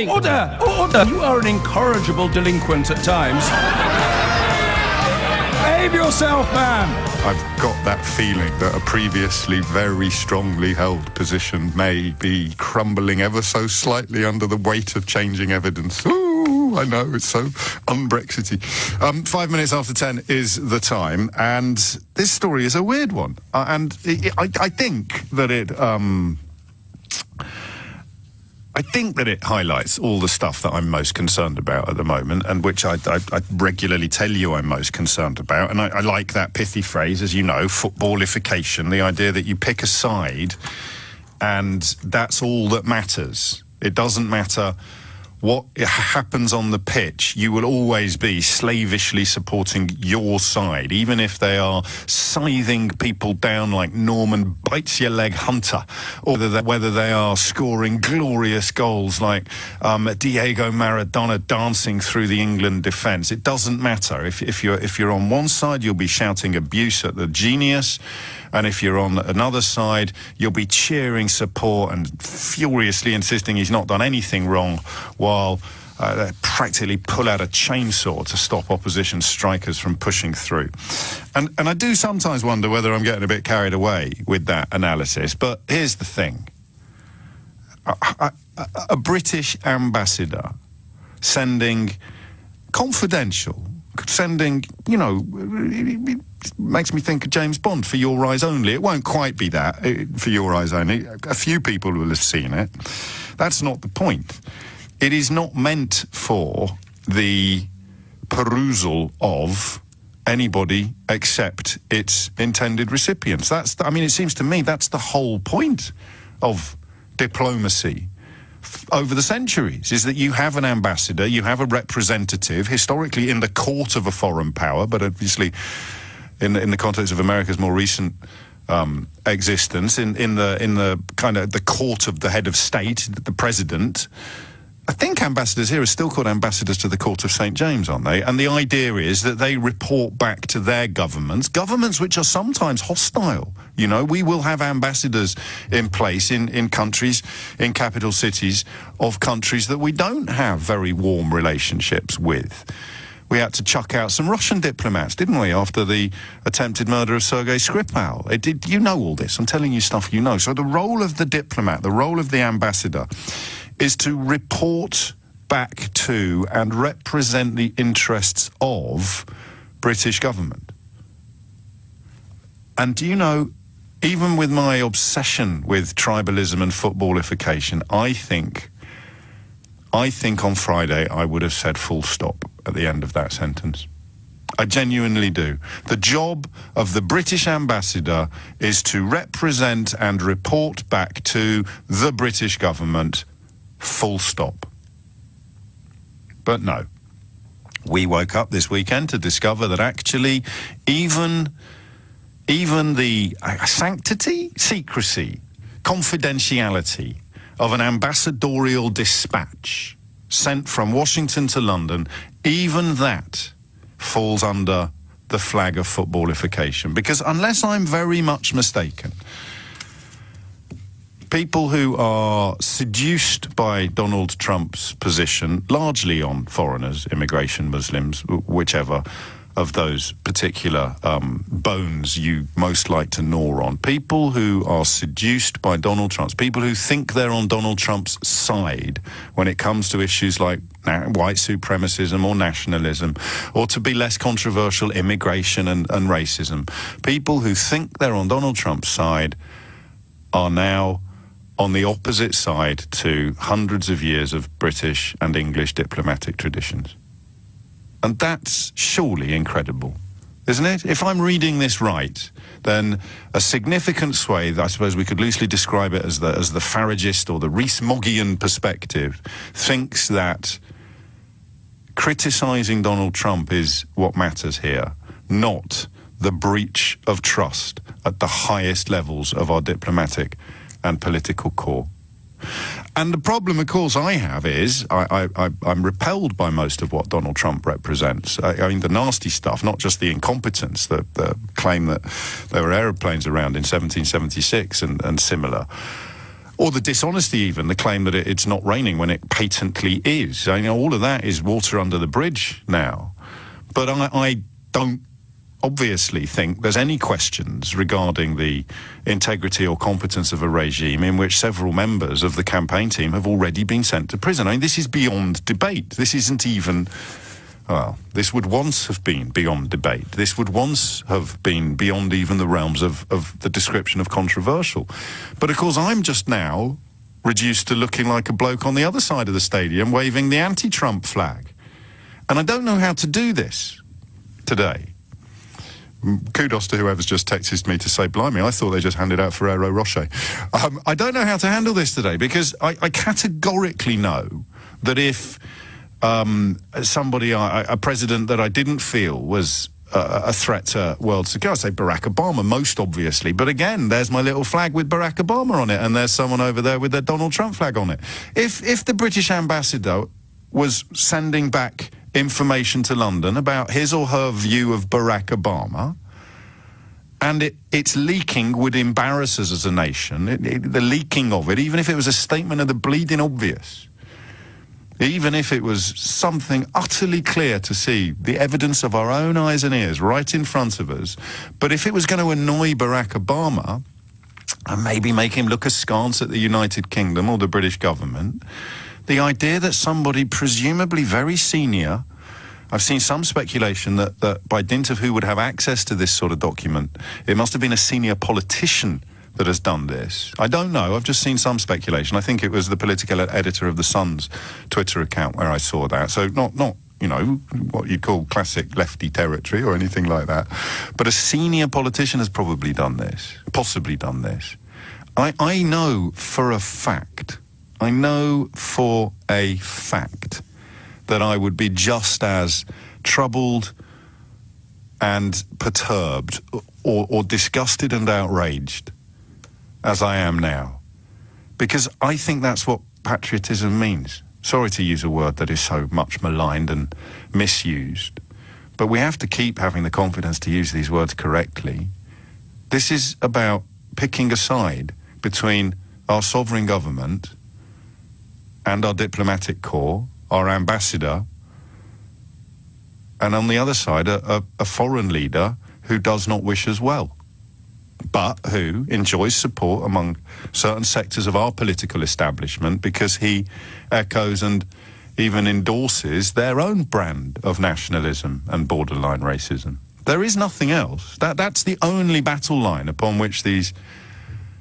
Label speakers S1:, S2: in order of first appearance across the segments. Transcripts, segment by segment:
S1: Order! Order! You are an incorrigible delinquent at times. Behave yourself, man!
S2: I've got that feeling that a previously very strongly held position may be crumbling ever so slightly under the weight of changing evidence. Ooh, I know, it's so un-Brexity. 5 minutes after 10 is the time, and this story is a weird one. I think that it highlights all the stuff that I'm most concerned about at the moment, and which I regularly tell you I'm most concerned about. And I like that pithy phrase, as you know, footballification, the idea that you pick a side and that's all that matters. It doesn't matter what happens on the pitch. You will always be slavishly supporting your side, even if they are scything people down like Norman bites-your-leg Hunter, or whether they are scoring glorious goals like Diego Maradona dancing through the England defence. It doesn't matter. If you're on one side, you'll be shouting abuse at the genius, and if you're on another side, you'll be cheering support and furiously insisting he's not done anything wrong, while they practically pull out a chainsaw to stop opposition strikers from pushing through. And I do sometimes wonder whether I'm getting a bit carried away with that analysis. But here's the thing. A British ambassador sending confidential, you know, it makes me think of James Bond, For Your Eyes Only. It won't quite be that, For Your Eyes Only. A few people will have seen it. That's not the point. It is not meant for the perusal of anybody except its intended recipients. It seems to me that's the whole point of diplomacy over the centuries, is that you have an ambassador, you have a representative, historically in the court of a foreign power, but obviously in the context of America's more recent existence, in the kind of the court of the head of state, the president. I think ambassadors here are still called ambassadors to the Court of St. James, aren't they? And the idea is that they report back to their governments which are sometimes hostile. You know, we will have ambassadors in place in countries, in capital cities of countries that we don't have very warm relationships with. We had to chuck out some Russian diplomats, didn't we, after the attempted murder of Sergei Skripal? You know all this. I'm telling you stuff you know. So the role of the diplomat, the role of the ambassador, is to report back to and represent the interests of British government. And do you know, even with my obsession with tribalism and footballification, I think on Friday I would have said full stop at the end of that sentence. I genuinely do. The job of the British ambassador is to represent and report back to the British government, full stop. But no. We woke up this weekend to discover that actually even the sanctity, secrecy, confidentiality of an ambassadorial dispatch sent from Washington to London, even that falls under the flag of footballification. Because unless I'm very much mistaken, people who are seduced by Donald Trump's position, largely on foreigners, immigration, Muslims, whichever of those particular bones you most like to gnaw on, people who are seduced by Donald Trump, people who think they're on Donald Trump's side when it comes to issues like white supremacism or nationalism, or, to be less controversial, immigration and racism, people who think they're on Donald Trump's side are now on the opposite side to hundreds of years of British and English diplomatic traditions. And that's surely incredible, isn't it? If I'm reading this right, then a significant swathe, I suppose we could loosely describe it as the Faragist or the Rees-Moggian perspective, thinks that criticising Donald Trump is what matters here, not the breach of trust at the highest levels of our diplomatic and political core. And the problem, of course, I have is I'm repelled by most of what Donald Trump represents. I mean, the nasty stuff, not just the incompetence, the claim that there were aeroplanes around in 1776 and similar. Or the dishonesty even, the claim that it's not raining when it patently is. I mean, all of that is water under the bridge now. But I don't obviously think there's any questions regarding the integrity or competence of a regime in which several members of the campaign team have already been sent to prison. I mean, this is beyond debate. This isn't even... Well, this would once have been beyond debate. This would once have been beyond even the realms of the description of controversial. But, of course, I'm just now reduced to looking like a bloke on the other side of the stadium waving the anti-Trump flag. And I don't know how to do this today. Kudos to whoever's just texted me to say, blimey, I thought they just handed out Ferrero Rocher. I don't know how to handle this today because I categorically know that if somebody, a president that I didn't feel was a threat to world security, I'd say Barack Obama, most obviously. But again, there's my little flag with Barack Obama on it, and there's someone over there with their Donald Trump flag on it. If the British ambassador was sending back information to London about his or her view of Barack Obama, and its leaking would embarrass us as a nation, the leaking of it, even if it was a statement of the bleeding obvious, even if it was something utterly clear to see, the evidence of our own eyes and ears right in front of us, but if it was going to annoy Barack Obama and maybe make him look askance at the United Kingdom or the British government, the idea that somebody presumably very senior, I've seen some speculation that by dint of who would have access to this sort of document, it must have been a senior politician that has done this. I don't know. I've just seen some speculation. I think it was the political editor of The Sun's Twitter account where I saw that. So not you know, what you'd call classic lefty territory or anything like that. But a senior politician has probably done this, possibly done this. I know for a fact that I would be just as troubled and perturbed or disgusted and outraged as I am now. Because I think that's what patriotism means. Sorry to use a word that is so much maligned and misused, but we have to keep having the confidence to use these words correctly. This is about picking a side between our sovereign government and our diplomatic corps, our ambassador, and on the other side, a foreign leader who does not wish us well, but who enjoys support among certain sectors of our political establishment because he echoes and even endorses their own brand of nationalism and borderline racism. There is nothing else. That's the only battle line upon which these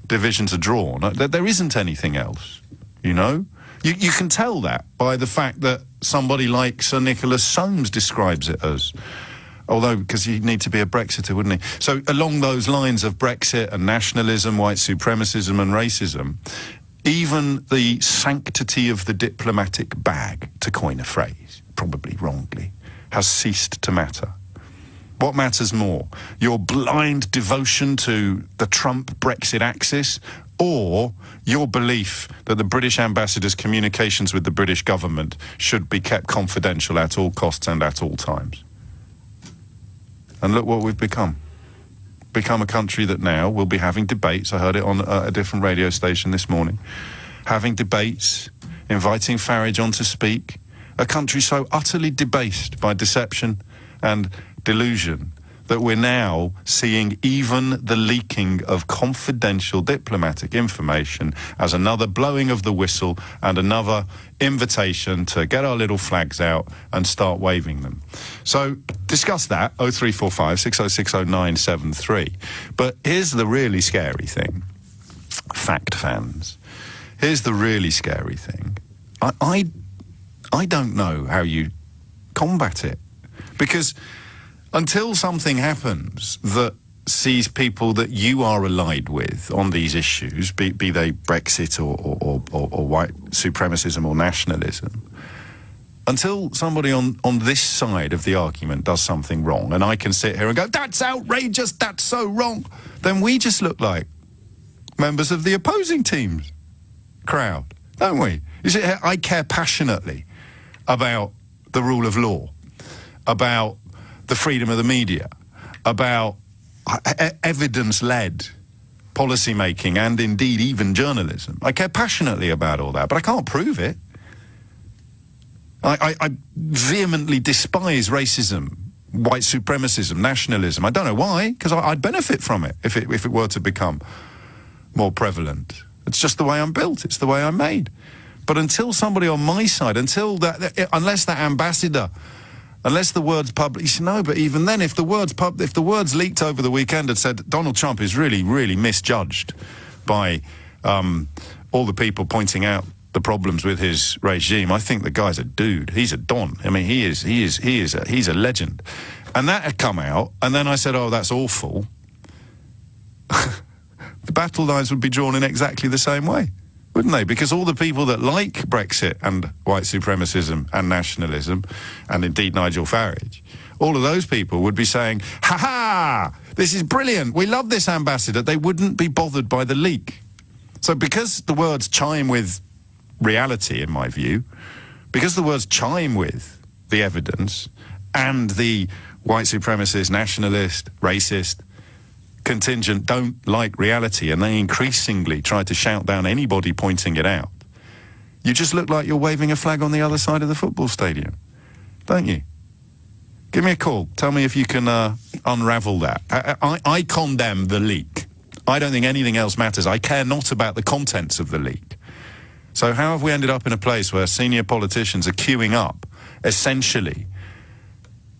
S2: divisions are drawn. There isn't anything else, you know? You can tell that by the fact that somebody like Sir Nicholas Soames describes it as, although, because he'd need to be a Brexiter, wouldn't he? So along those lines of Brexit and nationalism, white supremacism and racism, even the sanctity of the diplomatic bag, to coin a phrase, probably wrongly, has ceased to matter. What matters more, your blind devotion to the Trump Brexit axis, or your belief that the British ambassador's communications with the British government should be kept confidential at all costs and at all times? And look what we've become. Become a country that now will be having debates. I heard it on a different radio station this morning. Having debates, inviting Farage on to speak. A country so utterly debased by deception and delusion that we're now seeing even the leaking of confidential diplomatic information as another blowing of the whistle and another invitation to get our little flags out and start waving them. So discuss that, 0345 6060 973. But here's the really scary thing, fact fans. Here's the really scary thing. I don't know how you combat it, because until something happens that sees people that you are allied with on these issues, be they Brexit or white supremacism or nationalism, until somebody on this side of the argument does something wrong, and I can sit here and go, that's outrageous, that's so wrong, then we just look like members of the opposing team's crowd, don't we? You see, I care passionately about the rule of law, about the freedom of the media, about evidence-led policy making and indeed even journalism. I care passionately about all that, but I can't prove it. I vehemently despise racism, white supremacism, nationalism. I don't know why, because I'd benefit from it if it were to become more prevalent. It's just the way I'm built. It's the way I'm made. But until somebody on my side, unless that ambassador, unless the words published, no, but even then, if the words leaked over the weekend had said Donald Trump is really, really misjudged by all the people pointing out the problems with his regime, I think the guy's a dude. He's a don. I mean, he's a legend. And that had come out, and then I said, oh, that's awful. The battle lines would be drawn in exactly the same way, wouldn't they? Because all the people that like Brexit and white supremacism and nationalism, and indeed Nigel Farage, all of those people would be saying, ha-ha, this is brilliant, we love this ambassador. They wouldn't be bothered by the leak. So because the words chime with reality, in my view, because the words chime with the evidence and the white supremacist, nationalist, racist contingent don't like reality, and they increasingly try to shout down anybody pointing it out, you just look like you're waving a flag on the other side of the football stadium, don't you? Give me a call. Tell me if you can unravel that. I condemn the leak. I don't think anything else matters. I care not about the contents of the leak. So how have we ended up in a place where senior politicians are queuing up, essentially,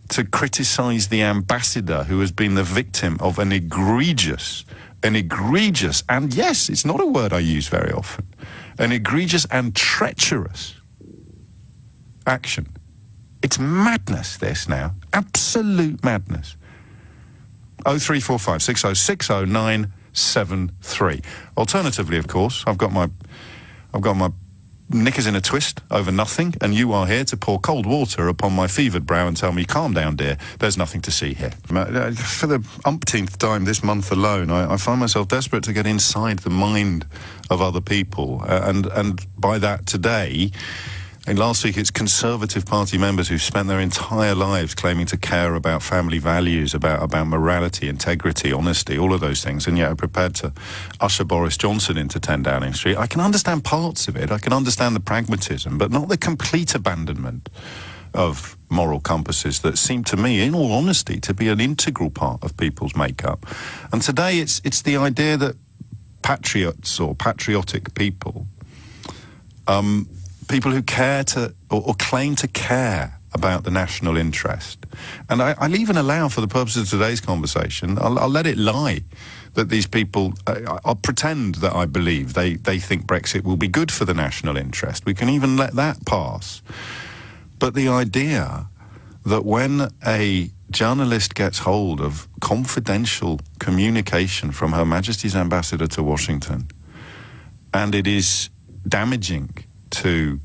S2: to criticise the ambassador who has been the victim of an egregious, and yes, it's not a word I use very often, an egregious and treacherous action. It's madness, this now. Absolute madness. 0345 6060 973. Alternatively, of course, I've got my knickers in a twist over nothing, and you are here to pour cold water upon my fevered brow and tell me, calm down, dear, there's nothing to see here. For the umpteenth time this month alone, I find myself desperate to get inside the mind of other people, and by that today, and last week it's Conservative Party members who've spent their entire lives claiming to care about family values, about morality, integrity, honesty, all of those things, and yet are prepared to usher Boris Johnson into 10 Downing Street. I can understand parts of it, I can understand the pragmatism, but not the complete abandonment of moral compasses that seem to me, in all honesty, to be an integral part of people's makeup. And today it's the idea that patriots or patriotic people, people who care to, or claim to care about the national interest. And I'll even allow, for the purposes of today's conversation, I'll let it lie that these people, I'll pretend that I believe they think Brexit will be good for the national interest. We can even let that pass. But the idea that when a journalist gets hold of confidential communication from Her Majesty's ambassador to Washington, and it is damaging to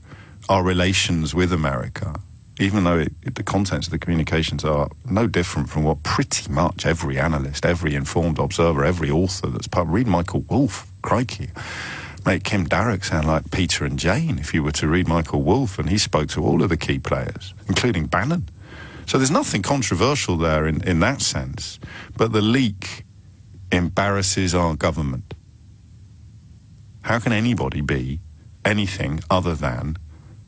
S2: our relations with America, even though the contents of the communications are no different from what pretty much every analyst, every informed observer, every author that's read Michael Wolff, crikey, make Kim Darroch sound like Peter and Jane if you were to read Michael Wolff, and he spoke to all of the key players, including Bannon. So there's nothing controversial there in that sense, but the leak embarrasses our government. How can anybody be anything other than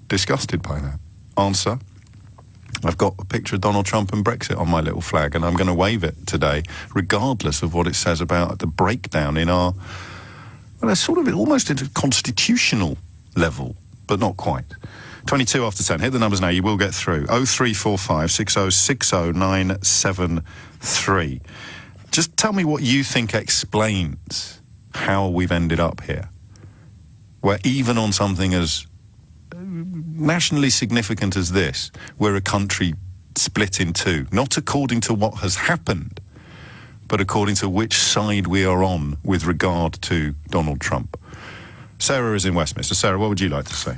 S2: disgusted by that? Answer: I've got a picture of Donald Trump and Brexit on my little flag, and I'm going to wave it today, regardless of what it says about the breakdown in our, well, it's sort of almost at a constitutional level, but not quite. 22 after 10. Hit the numbers now. You will get through. 0345 6060 973. Just tell me what you think explains how we've ended up here, where even on something as nationally significant as this, we're a country split in two, not according to what has happened, but according to which side we are on with regard to Donald Trump. Sarah is in Westminster. Sarah, what would you like to say?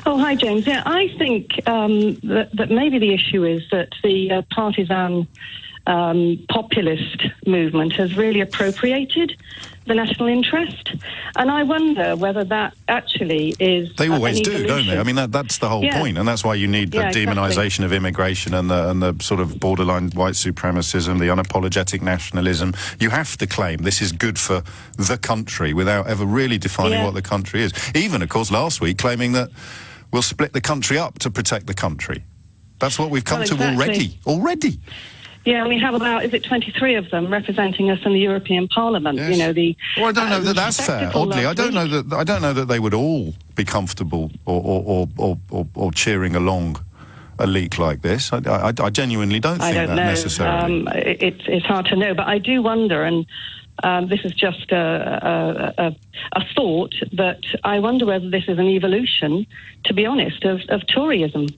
S3: Oh, hi, James. Yeah, I think that maybe the issue is that the partisan populist movement has really appropriated the national interest. And I wonder whether that actually is...
S2: They always
S3: an
S2: do,
S3: evolution.
S2: don't they? I mean, that's the whole point, and that's why you need the demonisation of immigration and the sort of borderline white supremacism, the unapologetic nationalism. You have to claim this is good for the country without ever really defining what the country is. Even, of course, last week claiming that we'll split the country up to protect the country. That's what we've come to already.
S3: Yeah, and we have about, is it 23 of them representing us in the European Parliament?
S2: Yes.
S3: You know,
S2: Well, I don't know that that's fair. Oddly, I don't know that they would all be comfortable or cheering along a leak like this. I genuinely don't think that necessarily.
S3: It's hard to know, but I do wonder, and this is just a thought, that I wonder whether this is an evolution, to be honest, of Toryism.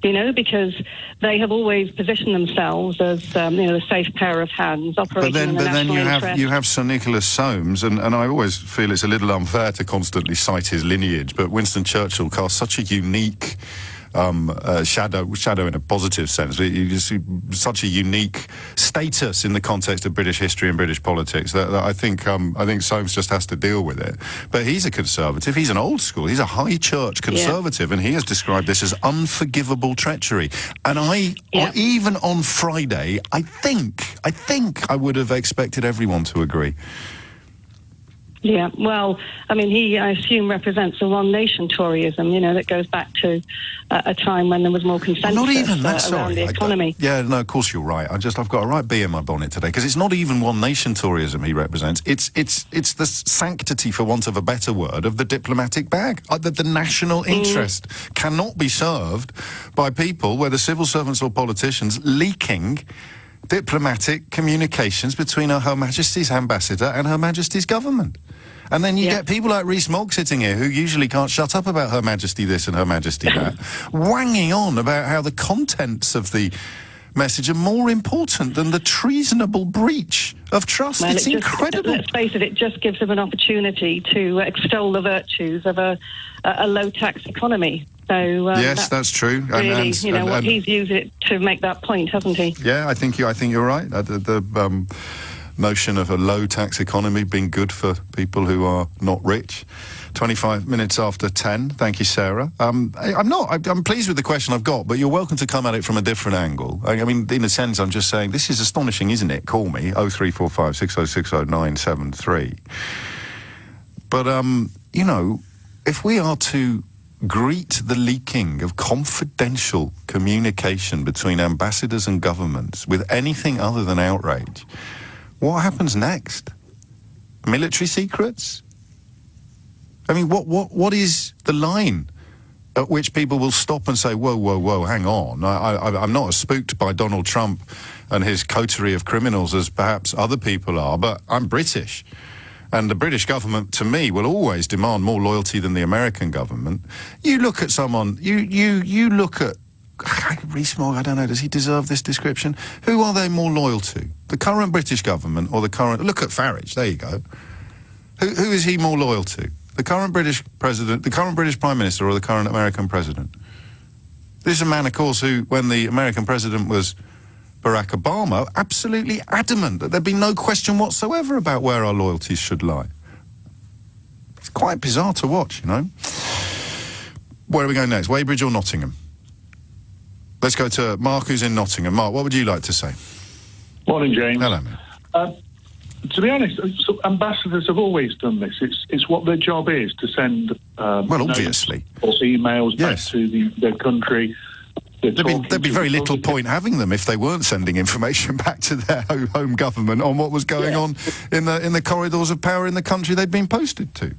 S3: You know, because they have always positioned themselves as, a safe pair of hands operating in the national interest.
S2: But then you have Sir Nicholas Soames, and I always feel it's a little unfair to constantly cite his lineage, but Winston Churchill cast such a unique shadow in a positive sense. You see such a unique status in the context of British history and British politics that I think Soames just has to deal with it. But he's a conservative. He's an old school. He's a high church conservative, and he has described this as unforgivable treachery. And even on Friday, I think I would have expected everyone to agree.
S3: Yeah, well, I mean, he, I assume, represents a one-nation Toryism, you know, that goes back to a time when there was more consensus around the economy.
S2: Of course you're right. I've got a right bee in my bonnet today, because it's not even one-nation Toryism he represents. It's the sanctity, for want of a better word, of the diplomatic bag. That the national interest cannot be served by people, whether civil servants or politicians, leaking diplomatic communications between Her Majesty's ambassador and Her Majesty's government. And then you get people like Rees-Mogg sitting here, who usually can't shut up about Her Majesty this and Her Majesty that, wanging on about how the contents of the message are more important than the treasonable breach of trust. Well, it's incredible.
S3: Let's face it, it just gives them an opportunity to extol the virtues of a low-tax economy. So
S2: yes, that's true.
S3: Really, and he's used it to make that point, hasn't he?
S2: Yeah, I think you're right. The notion of a low tax economy being good for people who are not rich. 25 minutes after 10. Thank you, Sarah. I'm pleased with the question I've got, but you're welcome to come at it from a different angle. I mean, in a sense, I'm just saying this is astonishing, isn't it? Call me 0345 6060 973. But if we are to greet the leaking of confidential communication between ambassadors and governments with anything other than outrage, what happens next? Military secrets? I mean, what is the line at which people will stop and say, whoa, hang on, I'm not as spooked by Donald Trump and his coterie of criminals as perhaps other people are, but I'm British. And the British government, to me, will always demand more loyalty than the American government. You look at someone, you look at Rees-Mogg, I don't know, does he deserve this description? Who are they more loyal to? The current British government or the current... Look at Farage, there you go. Who is he more loyal to? The current British president, the current British Prime Minister, or the current American president? This is a man, of course, who, when the American president was Barack Obama, absolutely adamant that there'd be no question whatsoever about where our loyalties should lie. It's quite bizarre to watch, you know. Where are we going next? Weybridge or Nottingham? Let's go to Mark, who's in Nottingham. Mark, what would you like to say?
S4: Morning, James.
S2: Hello, man.
S4: To be honest, ambassadors have always done this. It's what their job is, to send
S2: obviously,
S4: or emails back to their country.
S2: There'd be very little point having them if they weren't sending information back to their home government on what was going on in the corridors of power in the country they'd been posted to.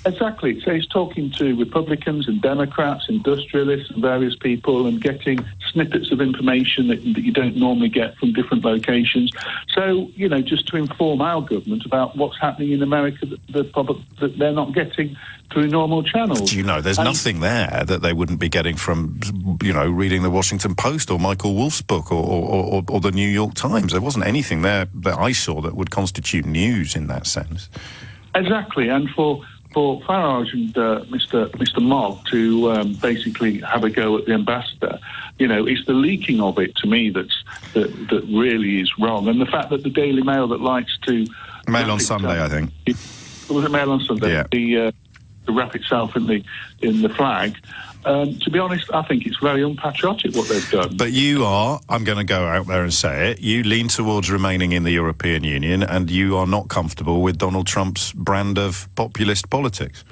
S4: Exactly. So he's talking to Republicans and Democrats, industrialists and various people, and getting snippets of information that you don't normally get from different locations. So, just to inform our government about what's happening in America that they're not getting through normal channels.
S2: There's nothing there that they wouldn't be getting from, reading the Washington Post or Michael Wolff's book or the New York Times. There wasn't anything there that I saw that would constitute news in that sense.
S4: Exactly. And for for Farage and Mr. Mogg to basically have a go at the ambassador, it's the leaking of it to me that really is wrong. And the fact that the Daily Mail that likes to...
S2: Mail on Sunday, I think.
S4: Was it Mail on Sunday?
S2: Yeah.
S4: To wrap itself in the flag. To be honest, I think it's very unpatriotic what they've done.
S2: But I'm going to go out there and say it, you lean towards remaining in the European Union and you are not comfortable with Donald Trump's brand of populist politics.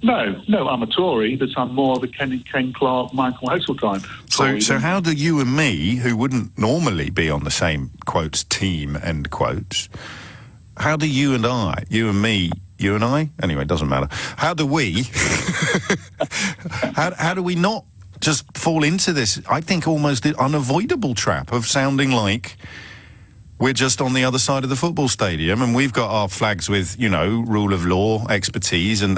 S4: No, I'm a Tory, but I'm more of a Ken Clarke, Michael Heseltine.
S2: So how do you and me, who wouldn't normally be on the same, quotes, team, end quotes, how do you and I, you and I? Anyway, it doesn't matter. How do we... how do we not just fall into this, I think, almost unavoidable trap of sounding like we're just on the other side of the football stadium and we've got our flags with, rule of law, expertise and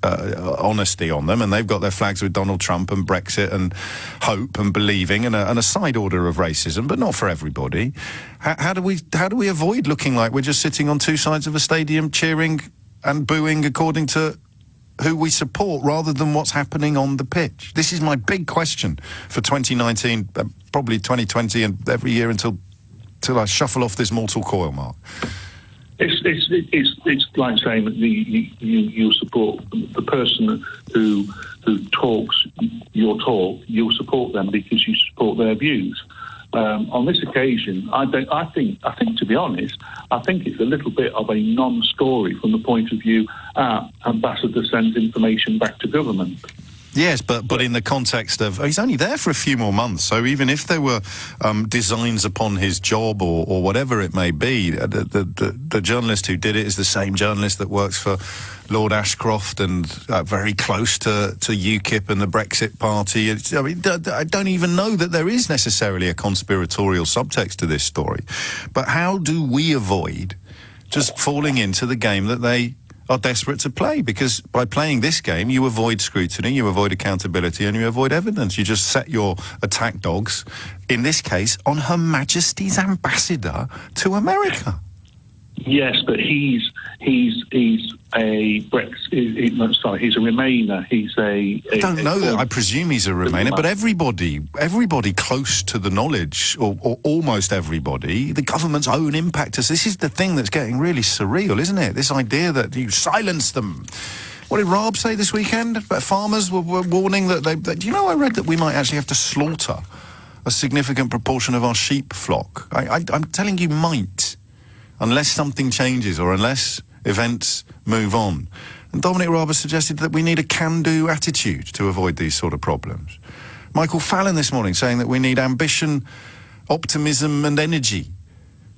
S2: honesty on them, and they've got their flags with Donald Trump and Brexit and hope and believing and a side order of racism, but not for everybody. How do we avoid looking like we're just sitting on two sides of a stadium cheering and booing according to who we support rather than what's happening on the pitch? This is my big question for 2019, probably 2020 and every year until I shuffle off this mortal coil, Mark.
S4: It's like saying that you support the person who talks your talk. You'll support them because you support their views. On this occasion, I think to be honest, I think it's a little bit of a non-story from the point of view ambassador sends information back to government.
S2: Yes, but in the context of... he's only there for a few more months, so even if there were designs upon his job or whatever it may be, the journalist who did it is the same journalist that works for Lord Ashcroft and very close to UKIP and the Brexit Party. I don't even know that there is necessarily a conspiratorial subtext to this story. But how do we avoid just falling into the game that they are desperate to play? Because by playing this game, you avoid scrutiny, you avoid accountability, and you avoid evidence. You just set your attack dogs, in this case, on Her Majesty's ambassador to America.
S4: Yes, but he's a Brexit. He's a Remainer. I don't
S2: know that. I presume he's a Remainer, but everybody close to the knowledge, or almost everybody, the government's own impact. This is the thing that's getting really surreal, isn't it? This idea that you silence them. What did Raab say this weekend? Farmers were warning that I read that we might actually have to slaughter a significant proportion of our sheep flock. I'm telling you, might. Unless something changes or unless events move on. And Dominic Raab has suggested that we need a can-do attitude to avoid these sort of problems. Michael Fallon this morning saying that we need ambition, optimism and energy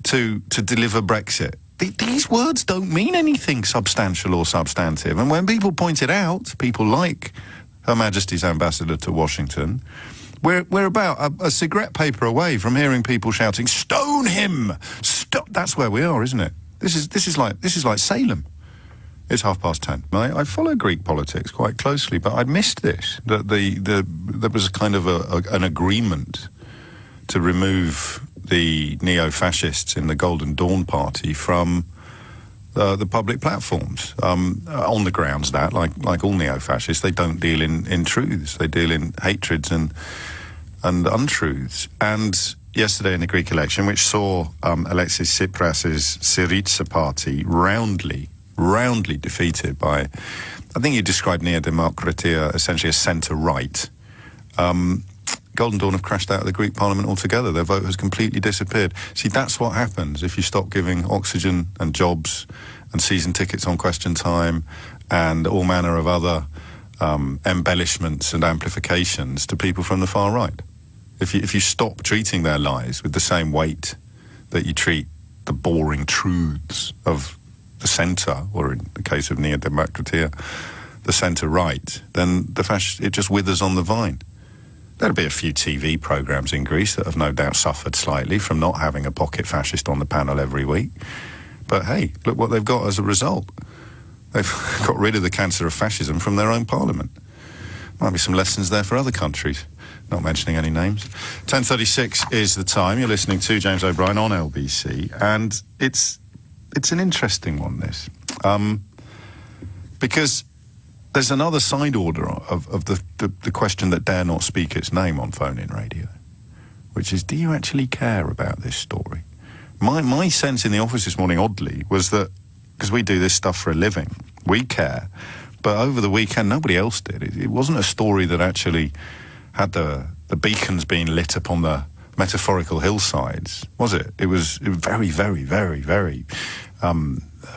S2: to deliver Brexit. These words don't mean anything substantial or substantive. And when people point it out, people like Her Majesty's ambassador to Washington, we're about a cigarette paper away from hearing people shouting, "Stone him! Stop!" That's where we are, isn't it? This is like Salem. It's 10:30. I follow Greek politics quite closely, but I'd missed this. That there was a kind of an agreement to remove the neo-fascists in the Golden Dawn Party from the public platforms, on the grounds that, like all neo-fascists, they don't deal in truths. They deal in hatreds and untruths. And yesterday in the Greek election, which saw Alexis Tsipras's Syriza party roundly defeated by, I think you described Nea Demokratia essentially as centre-right. Golden Dawn have crashed out of the Greek parliament altogether. Their vote has completely disappeared. See, that's what happens if you stop giving oxygen and jobs and season tickets on Question Time and all manner of other embellishments and amplifications to people from the far right. If you stop treating their lies with the same weight that you treat the boring truths of the centre, or in the case of Nea Demokratia, the centre-right, then it just withers on the vine. There'll be a few TV programmes in Greece that have no doubt suffered slightly from not having a pocket fascist on the panel every week. But hey, look what they've got as a result. They've got rid of the cancer of fascism from their own parliament. Might be some lessons there for other countries. Not mentioning any names. 10:36 is the time. You're listening to James O'Brien on LBC, and it's an interesting one, this. Because there's another side order of the question that dare not speak its name on phone-in radio, which is, do you actually care about this story? My sense in the office this morning, oddly, was that, because we do this stuff for a living, we care, but over the weekend nobody else did. It wasn't a story that actually had the beacons being lit upon the metaphorical hillsides, was it? It was very, very, very, very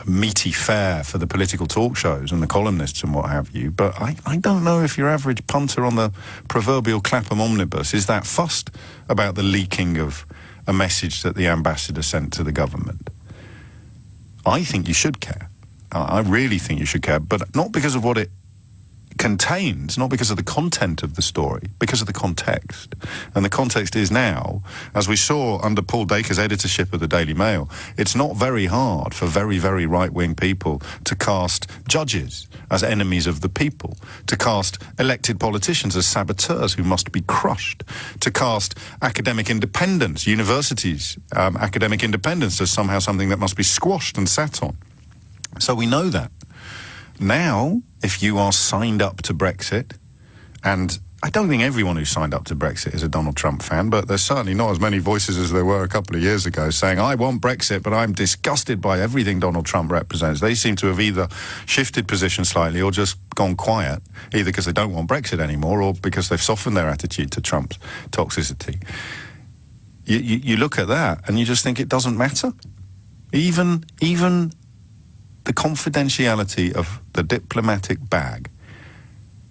S2: meaty fare for the political talk shows and the columnists and what have you. But I don't know if your average punter on the proverbial Clapham omnibus is that fussed about the leaking of a message that the ambassador sent to the government. I think you should care. I really think you should care, but not because of what it contains, not because of the content of the story, because of the context. And the context is now, as we saw under Paul Dacre's editorship of the Daily Mail, it's not very hard for very, very right-wing people to cast judges as enemies of the people, to cast elected politicians as saboteurs who must be crushed, to cast academic independence, universities, academic independence as somehow something that must be squashed and sat on. So we know that. Now, if you are signed up to Brexit, and I don't think everyone who signed up to Brexit is a Donald Trump fan, but there's certainly not as many voices as there were a couple of years ago saying, I want Brexit, but I'm disgusted by everything Donald Trump represents. They seem to have either shifted position slightly or just gone quiet, either because they don't want Brexit anymore or because they've softened their attitude to Trump's toxicity. You look at that and you just think it doesn't matter. Even the confidentiality of the diplomatic bag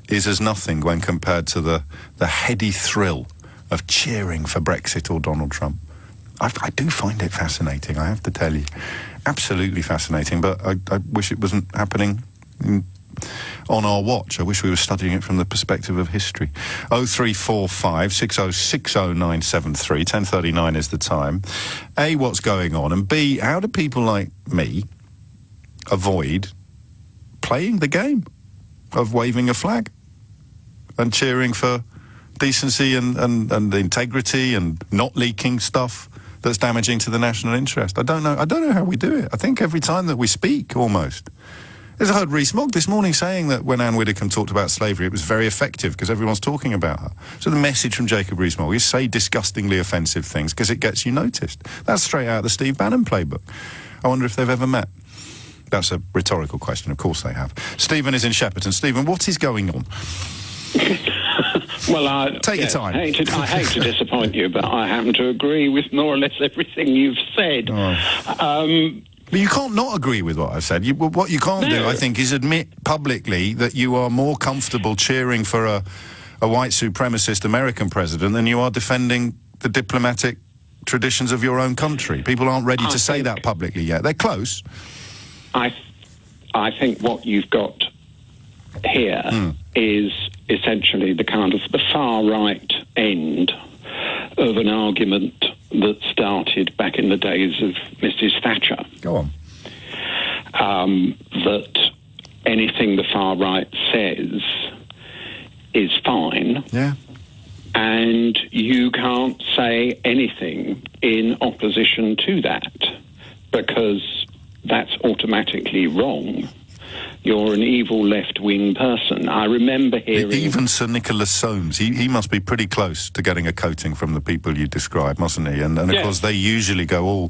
S2: is as nothing when compared to the heady thrill of cheering for Brexit or Donald Trump. I do find it fascinating, I have to tell you. Absolutely fascinating, but I wish it wasn't happening on our watch. I wish we were studying it from the perspective of history. 0345 6060973, 10:39 is the time. A, what's going on? And B, how do people like me avoid playing the game of waving a flag and cheering for decency and integrity and not leaking stuff that's damaging to the national interest? I don't know how we do it. I think every time that we speak, almost. As I heard Rees-Mogg this morning saying that when Anne Widdecombe talked about slavery, it was very effective because everyone's talking about her. So the message from Jacob Rees-Mogg is say disgustingly offensive things because it gets you noticed. That's straight out of the Steve Bannon playbook. I wonder if they've ever met. That's a rhetorical question. Of course they have. Stephen is in Shepperton. Stephen, what is going on?
S5: Well,
S2: Take your time.
S5: I hate to disappoint you, but I happen to agree with more or less everything you've said.
S2: Oh. But you can't not agree with what I've said. What you can't do, I think, is admit publicly that you are more comfortable cheering for a white supremacist American president than you are defending the diplomatic traditions of your own country. People aren't ready to say that publicly yet. They're close.
S5: I think what you've got here is essentially the kind of the far right end of an argument that started back in the days of Mrs. Thatcher.
S2: Go on.
S5: That anything the far right says is fine.
S2: Yeah.
S5: And you can't say anything in opposition to that because that's automatically wrong. You're an evil left-wing person. I remember hearing...
S2: Even Sir Nicholas Soames, he must be pretty close to getting a coating from the people you describe, mustn't he? And of course, they usually go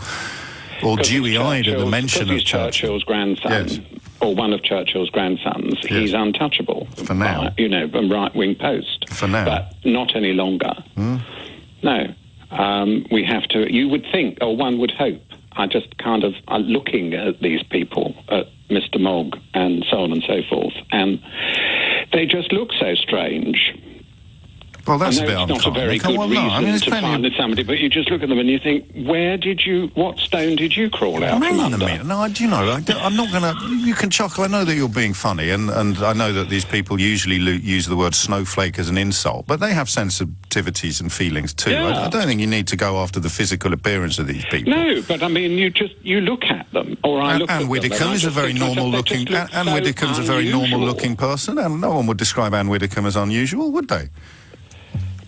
S2: all dewy-eyed at the mention of
S5: Churchill's grandson,
S2: yes.
S5: or one of Churchill's grandsons. Yes. He's untouchable.
S2: For now.
S5: A right-wing post.
S2: For now.
S5: But not any longer. No. We have to... You would think, or one would hope, I just kind of looking at these people, at Mr. Mogg and so on and so forth, and they just look so strange.
S2: Well, that's a bit
S5: unkind. It's not a very good reason to find somebody, but you just look at them and you think, what stone did you crawl out from under?
S2: No, I'm not going to... You can chuckle. I know that you're being funny, and I know that these people usually use the word snowflake as an insult, but they have sensitivities and feelings too.
S5: Yeah.
S2: I don't think you need to go after the physical appearance of these people.
S5: No, but I mean, you look at them, or I look at them.
S2: Anne Widdecombe is a very normal-looking... Anne Widdecombe's a very normal-looking person, and no one would describe Anne Widdecombe as unusual, would they?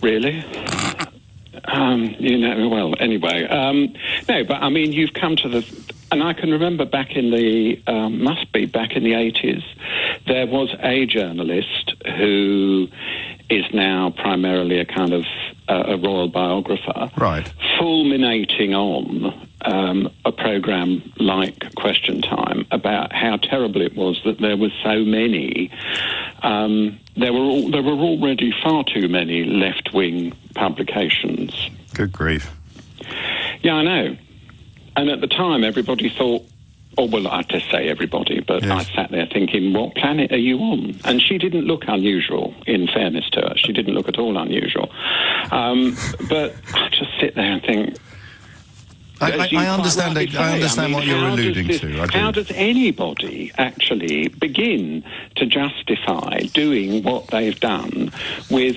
S5: Really? Well, anyway. No, but I mean, you've come to the... And I can remember back in the 80s, There was a journalist who is now primarily a kind of a royal biographer,
S2: right,
S5: fulminating on a programme like Question Time about how terrible it was that there were so many. There were already far too many left-wing publications.
S2: Good grief.
S5: Yeah, I know. And at the time, everybody thought, oh, well, I just say everybody, but
S2: yes.
S5: I sat there thinking, what planet are you on? And she didn't look unusual, in fairness to her. She didn't look at all unusual. But I just sit there and think...
S2: I understand what you're alluding to.
S5: How does anybody actually begin to justify doing what they've done with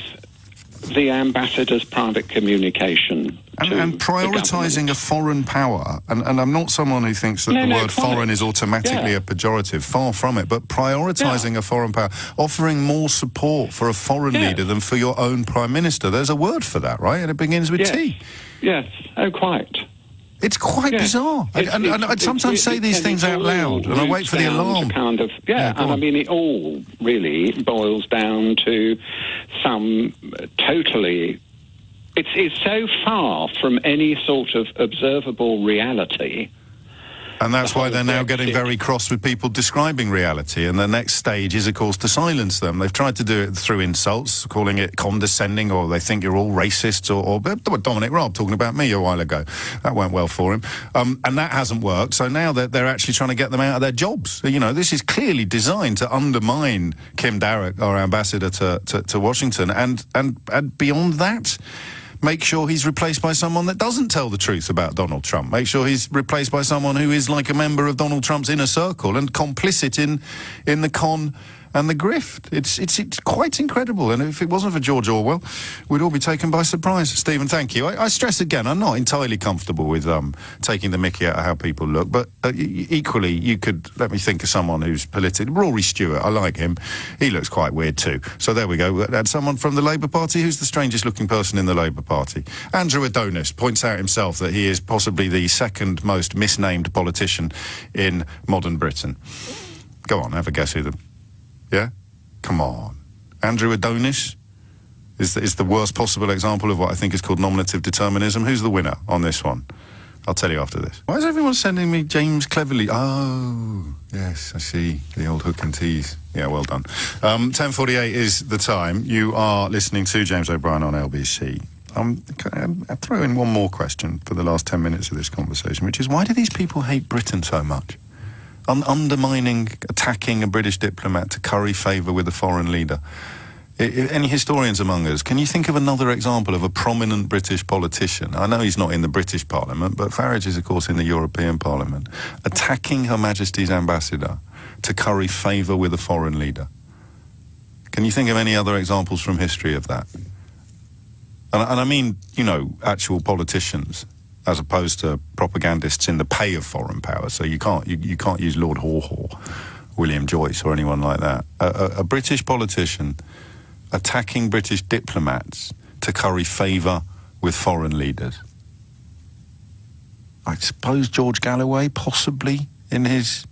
S5: the ambassador's private communication
S2: and prioritising a foreign power, and I'm not someone who thinks that the word foreign is automatically a pejorative, far from it, but prioritising a foreign power, offering more support for a foreign leader than for your own Prime Minister. There's a word for that, right? And it begins with T.
S5: Yes, oh, quite.
S2: It's quite bizarre. I sometimes say these things out loud, and I wait for the alarm.
S5: And I mean, it all really boils down to some totally... It's so far from any sort of observable reality.
S2: And that's why they're now getting very cross with people describing reality, and the next stage is, of course, to silence them. They've tried to do it through insults, calling it condescending, or they think you're all racists, or Dominic Raab talking about me a while ago. That went well for him. And that hasn't worked, so now they're actually trying to get them out of their jobs. You know, this is clearly designed to undermine Kim Darroch, our ambassador to Washington, and beyond that, make sure he's replaced by someone that doesn't tell the truth about Donald Trump. Make sure he's replaced by someone who is like a member of Donald Trump's inner circle and complicit in the con and the grift. It's quite incredible, and if it wasn't for George Orwell, we'd all be taken by surprise. Stephen, thank you. I stress again, I'm not entirely comfortable with taking the mickey out of how people look, but equally, you could let me think of someone who's politically... Rory Stewart, I like him. He looks quite weird too. So there we go. And someone from the Labour Party who's the strangest looking person in the Labour Party. Andrew Adonis points out himself that he is possibly the second most misnamed politician in modern Britain. Go on, have a guess who the... Yeah? Come on. Andrew Adonis is the worst possible example of what I think is called nominative determinism. Who's the winner on this one? I'll tell you after this. Why is everyone sending me James Cleverly? Oh, yes, I see. The old hook and tease. Yeah, well done. 10:48 is the time. You are listening to James O'Brien on LBC. I'll throw in one more question for the last 10 minutes of this conversation, which is, why do these people hate Britain so much? Undermining, attacking a British diplomat to curry favour with a foreign leader. Any historians among us, can you think of another example of a prominent British politician? I know he's not in the British Parliament, but Farage is, of course, in the European Parliament, attacking Her Majesty's ambassador to curry favour with a foreign leader. Can you think of any other examples from history of that? And I mean, you know, actual politicians, as opposed to propagandists in the pay of foreign powers. So you can't use Lord Haw-Haw, William Joyce, or anyone like that. A British politician attacking British diplomats to curry favour with foreign leaders. I suppose George Galloway, possibly, in his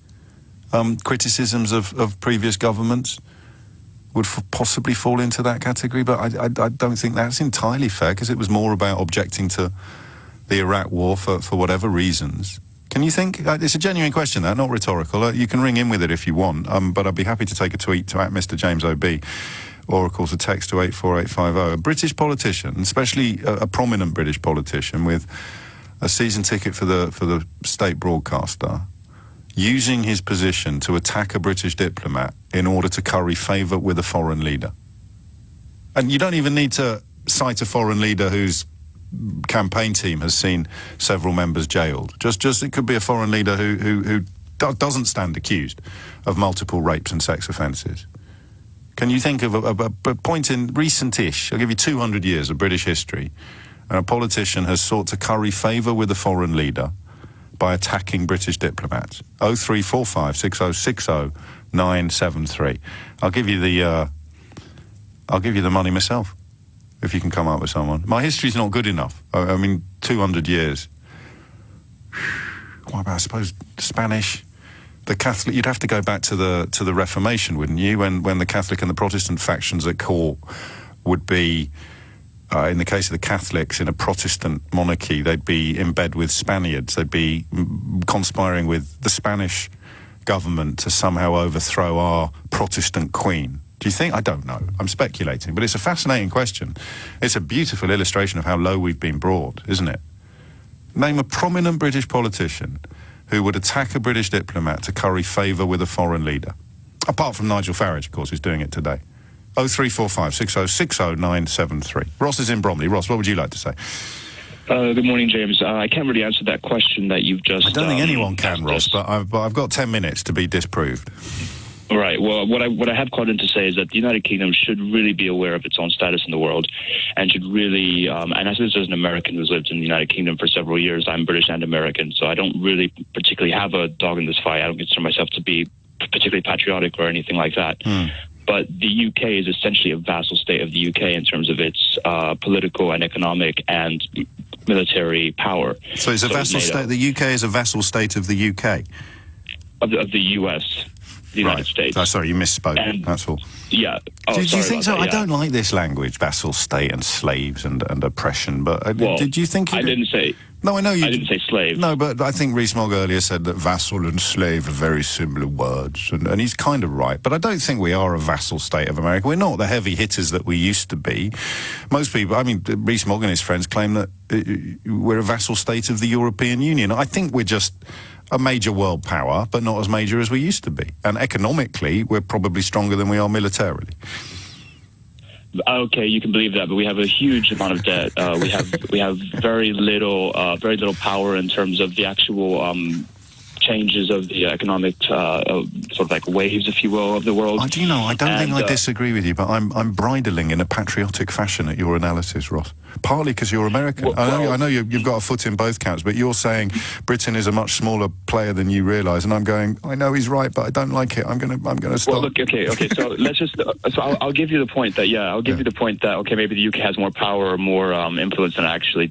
S2: criticisms of previous governments, would possibly fall into that category, but I don't think that's entirely fair, because it was more about objecting to the Iraq war for whatever reasons. Can you think... it's a genuine question, that, not rhetorical. You can ring in with it if you want, but I'd be happy to take a tweet to @Mr James OB, or, of course, a text to 84850. A British politician, especially a prominent British politician with a season ticket for the state broadcaster, using his position to attack a British diplomat in order to curry favour with a foreign leader. And you don't even need to cite a foreign leader whose campaign team has seen several members jailed. Just it could be a foreign leader who doesn't stand accused of multiple rapes and sex offences. Can you think of a point in recent-ish, I'll give you 200 years of British history, and a politician has sought to curry favour with a foreign leader by attacking British diplomats? 0345 6060 973. I'll give you the money myself, if you can come up with someone. My history's not good enough. I mean, 200 years. What about, I suppose, Spanish, The Catholic, you'd have to go back to the Reformation, wouldn't you? When the Catholic and the Protestant factions at court would be, in the case of the Catholics, in a Protestant monarchy, they'd be in bed with Spaniards. They'd be conspiring with the Spanish government to somehow overthrow our Protestant queen. Do you think? I don't know. I'm speculating, but it's a fascinating question. It's a beautiful illustration of how low we've been brought, isn't it? Name a prominent British politician who would attack a British diplomat to curry favour with a foreign leader. Apart from Nigel Farage, of course, who's doing it today. 0345 6060 973. Ross is in Bromley. Ross, what would you like to say?
S6: Good morning, James. I can't really answer that question that you've just...
S2: I don't think anyone can, Ross, but I've got 10 minutes to be disproved.
S6: Right. Well, what I have called in to say is that the United Kingdom should really be aware of its own status in the world, and should really, and as an American who's lived in the United Kingdom for several years, I'm British and American, so I don't really particularly have a dog in this fight. I don't consider myself to be particularly patriotic or anything like that. But the UK is essentially a vassal state of the UK in terms of its political and economic and military power.
S2: So it's a vassal state. The UK is a vassal state of the UK?
S6: Of the US. The United States.
S2: Oh, sorry, you misspoke. That's all.
S6: Yeah.
S2: Do you think so? I don't like this language, vassal state and slaves and oppression. But did you think?
S6: I didn't say.
S2: No, I know you.
S6: I didn't say slave.
S2: No, but I think Rees-Mogg earlier said that vassal and slave are very similar words, and he's kind of right. But I don't think we are a vassal state of America. We're not the heavy hitters that we used to be. Most people, I mean, Rees-Mogg and his friends claim that we're a vassal state of the European Union. I think we're just a major world power, but not as major as we used to be. And economically, we're probably stronger than we are militarily.
S6: Okay, you can believe that, but we have a huge amount of debt. We have very little power in terms of the actual changes of the economic sort of like waves, if you will, of the world.
S2: I don't think I disagree with you, but I'm bridling in a patriotic fashion at your analysis, Ross. Partly because you're American. I know you've got a foot in both camps, but you're saying Britain is a much smaller player than you realise, and I'm going, I know he's right, but I don't like it. I'm going to stop.
S6: Well, look, okay. So let's just. So I'll give you the point that I'll give you the point that maybe the UK has more power or more influence than it actually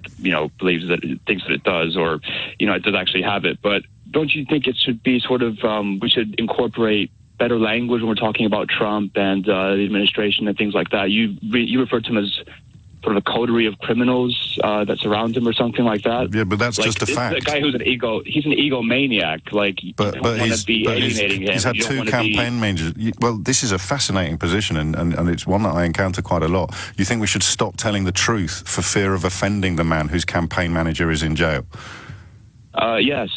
S6: believes that it thinks that it does, or it does actually have it. But don't you think it should be sort of we should incorporate better language when we're talking about Trump and the administration and things like that? You referred to him as sort of a coterie of criminals that surround him or something like that.
S2: Yeah, but that's just a fact.
S6: The guy who's he's an egomaniac. Like, you don't want to be alienating him.
S2: He's had two campaign managers. Well, this is a fascinating position, and it's one that I encounter quite a lot. You think we should stop telling the truth for fear of offending the man whose campaign manager is in jail?
S6: Yes.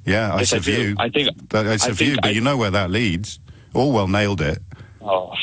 S2: Yeah, I see view.
S6: I think
S2: that's a view, but you know where that leads. Orwell nailed it.
S6: Oh.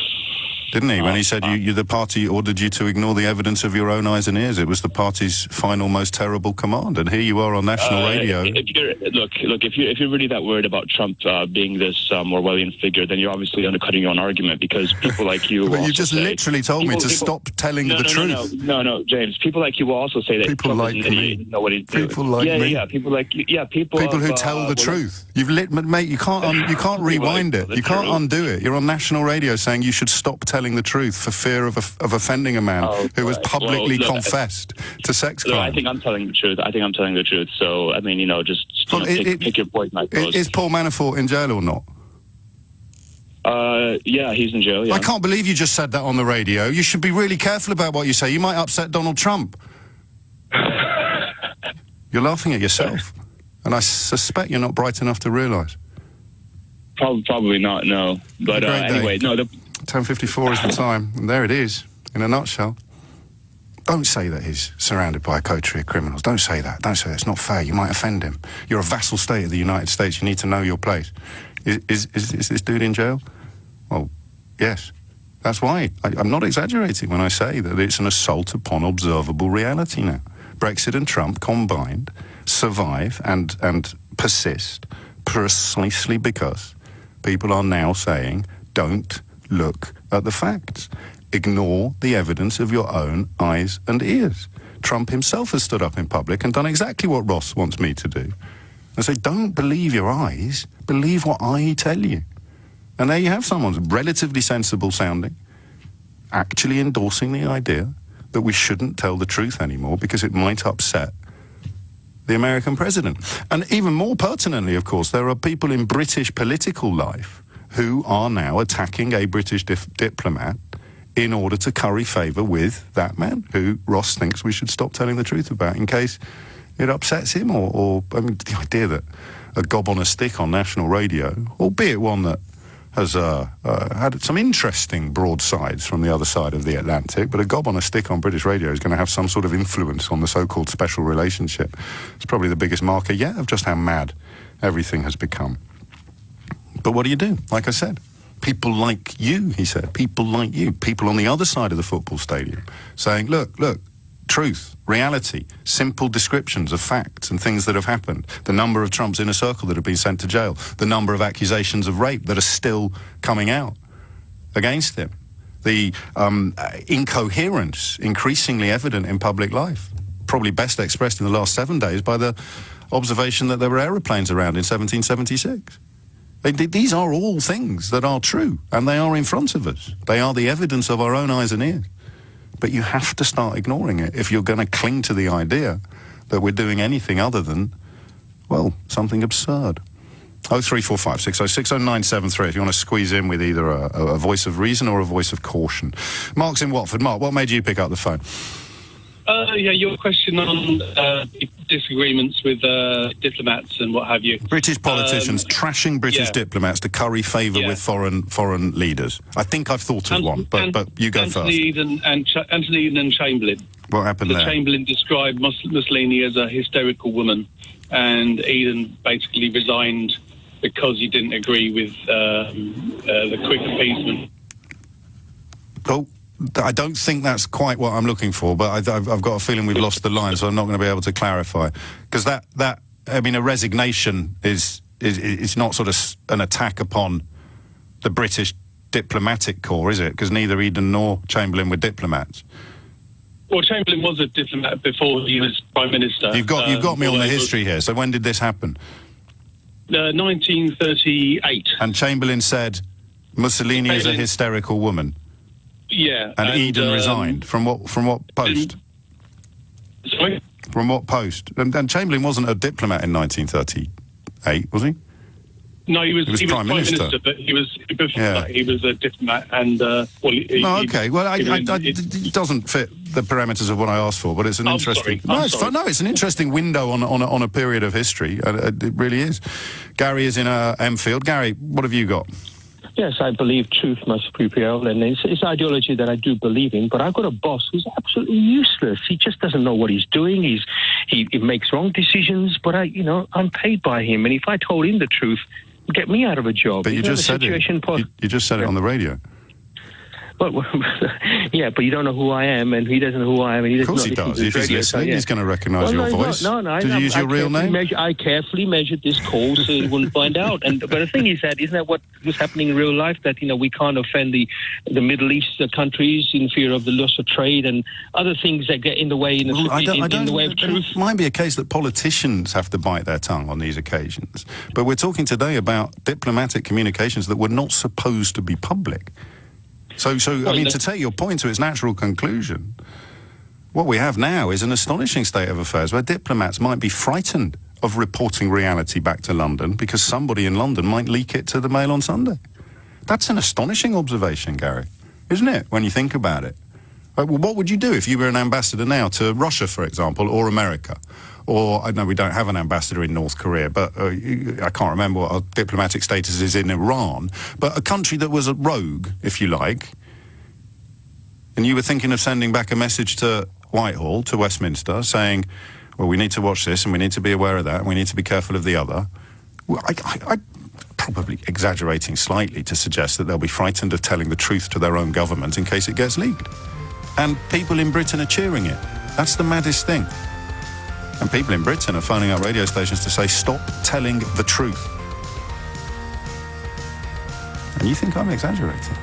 S2: Didn't he? When he said the party ordered you to ignore the evidence of your own eyes and ears. It was the party's final, most terrible command. And here you are on national radio.
S6: If you're really that worried about Trump being this Orwellian figure, then you're obviously undercutting your own argument, because people like you.
S2: But you just literally told me to stop telling the truth.
S6: No, James. People like you will also say that
S2: people
S6: Trump
S2: like me.
S6: Know what he's doing.
S2: People like me.
S6: Yeah, people like you. Yeah, people
S2: who tell the truth. Mate, you can't rewind it. You can't undo it. You're on national radio saying you should stop telling the truth for fear of offending a man who has publicly confessed to sex crime.
S6: I think I'm telling the truth. So, I mean, just pick your poison, I suppose.
S2: Is Paul Manafort in jail or not?
S6: Yeah, he's in jail, yeah.
S2: I can't believe you just said that on the radio. You should be really careful about what you say. You might upset Donald Trump. You're laughing at yourself. And I suspect you're not bright enough to realise.
S6: Probably not, no. But anyway, no.
S2: 10:54 is the time, and there it is, in a nutshell. Don't say that he's surrounded by a coterie of criminals. Don't say that. Don't say that. It's not fair. You might offend him. You're a vassal state of the United States. You need to know your place. Is this dude in jail? Well, yes. That's why. I'm not exaggerating when I say that it's an assault upon observable reality now. Brexit and Trump combined survive and persist precisely because people are now saying, don't look at the facts. Ignore the evidence of your own eyes and ears. Trump himself has stood up in public and done exactly what Ross wants me to do. And say, don't believe your eyes, believe what I tell you. And there you have someone relatively sensible sounding, actually endorsing the idea that we shouldn't tell the truth anymore because it might upset the American president. And even more pertinently, of course, there are people in British political life who are now attacking a British diplomat in order to curry favour with that man who Ross thinks we should stop telling the truth about in case it upsets him or I mean, the idea that a gob on a stick on national radio, albeit one that has had some interesting broadsides from the other side of the Atlantic, but a gob on a stick on British radio is going to have some sort of influence on the so-called special relationship. It's probably the biggest marker yet of just how mad everything has become. But what do you do? Like I said, people like you, he said, people like you, people on the other side of the football stadium saying, look, truth, reality, simple descriptions of facts and things that have happened, the number of Trumps in a circle that have been sent to jail, the number of accusations of rape that are still coming out against him, the incoherence increasingly evident in public life, probably best expressed in the last 7 days by the observation that there were aeroplanes around in 1776. These are all things that are true, and they are in front of us. They are the evidence of our own eyes and ears. But you have to start ignoring it if you're going to cling to the idea that we're doing anything other than, well, something absurd. 0345 606 0973 if you want to squeeze in with either a voice of reason or a voice of caution. Mark's in Watford. Mark, what made you pick up the phone?
S7: Yeah, your question on disagreements with diplomats and what have you.
S2: British politicians trashing British diplomats to curry favour with foreign leaders. I think I've thought of one, but you go first.
S7: Anthony Eden and Chamberlain.
S2: What happened there?
S7: Chamberlain described Mussolini as a hysterical woman, and Eden basically resigned because he didn't agree with the quick appeasement.
S2: Oh, I don't think that's quite what I'm looking for, but I've got a feeling we've lost the line, so I'm not going to be able to clarify. Because that I mean, a resignation is not sort of an attack upon the British diplomatic corps, is it? Because neither Eden nor Chamberlain were diplomats.
S7: Well, Chamberlain was a diplomat before he was Prime Minister.
S2: You've got me on the history here. So when did this happen?
S7: 1938.
S2: And Chamberlain said Mussolini is a hysterical woman.
S7: Yeah.
S2: And Eden resigned. From what post?
S7: Sorry?
S2: From what post? And Chamberlain wasn't a diplomat in 1938, was he?
S7: No, he was
S2: Prime Minister.
S7: But he was a diplomat, and
S2: it doesn't fit the parameters of what I asked for, but it's an interesting. It's an interesting window on a period of history. It really is. Gary is in Enfield. Gary, what have you got?
S8: Yes, I believe truth must prevail, and it's ideology that I do believe in, but I've got a boss who's absolutely useless. He just doesn't know what he's doing. He makes wrong decisions, but I'm paid by him, and if I told him the truth, it'd get me out of a job.
S2: But you just said it. You just said it on the radio.
S8: Well, yeah, but you don't know who I am, and he doesn't know who I am. And he doesn't
S2: of course he does. If he's listening, he's going to recognise your voice.
S8: No.
S2: Did you use your real name?
S8: I carefully measured this call so he wouldn't find out. But the thing is that, isn't that what was happening in real life? That, we can't offend the Middle East countries in fear of the loss of trade and other things that get in the way in the way of truth.
S2: It might be a case that politicians have to bite their tongue on these occasions. But we're talking today about diplomatic communications that were not supposed to be public. So to take your point to its natural conclusion, what we have now is an astonishing state of affairs where diplomats might be frightened of reporting reality back to London because somebody in London might leak it to the Mail on Sunday. That's an astonishing observation, Gary, isn't it, when you think about it? Well, what would you do if you were an ambassador now to Russia, for example, or America? Or, I know we don't have an ambassador in North Korea, but I can't remember what our diplomatic status is in Iran, but a country that was a rogue, if you like, and you were thinking of sending back a message to Whitehall, to Westminster, saying, well, we need to watch this and we need to be aware of that and we need to be careful of the other. Well, I probably exaggerating slightly to suggest that they'll be frightened of telling the truth to their own government in case it gets leaked. And people in Britain are cheering it. That's the maddest thing. And people in Britain are phoning up radio stations to say, stop telling the truth. And you think I'm exaggerating?